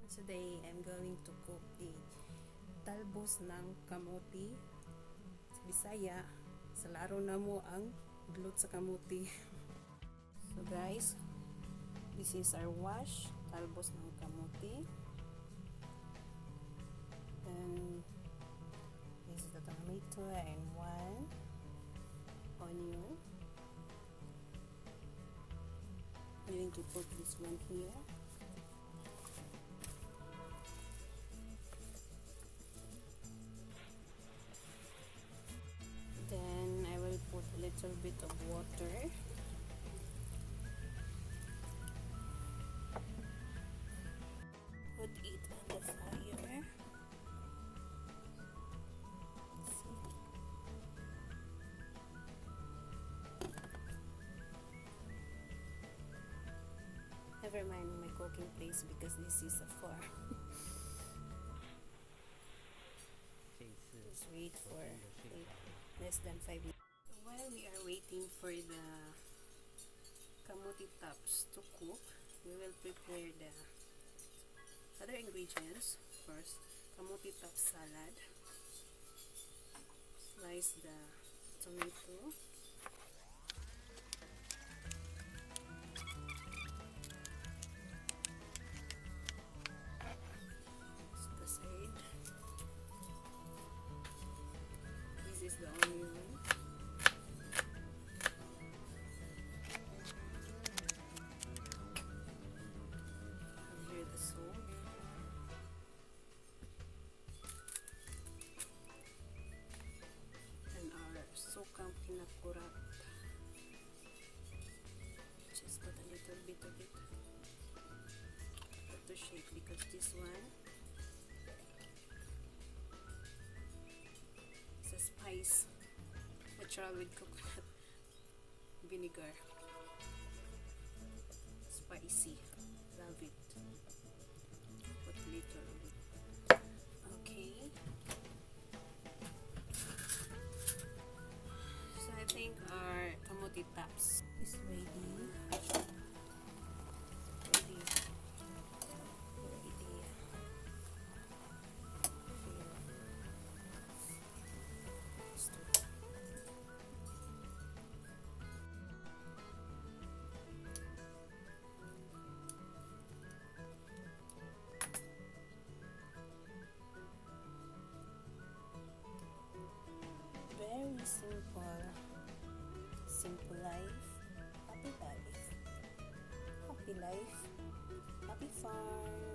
Today, I'm going to cook a talbos ng kamote. Sa Bisaya, sa laro na mo ang udlot sa kamote. So guys, this is our wash talbos ng kamote. And this is the tomato and one onion. I'm going to put this one here. Then I will put a little bit of water. Put it on the fire. Never mind my cooking place because this is a farm. Just wait for less than 5 minutes. While we are waiting for the kamote tops to cook, we will prepare the other ingredients. First, kamote top salad. Slice the tomato. This is the onion. And here the salt. And our sukang pinakurat. Just put a little bit of it to shake because this one spice, natural with coconut vinegar, spicy, love it. Put little bit. Okay, so I think our kamote tops is ready. Very simple life, happy life, happy life, happy farm.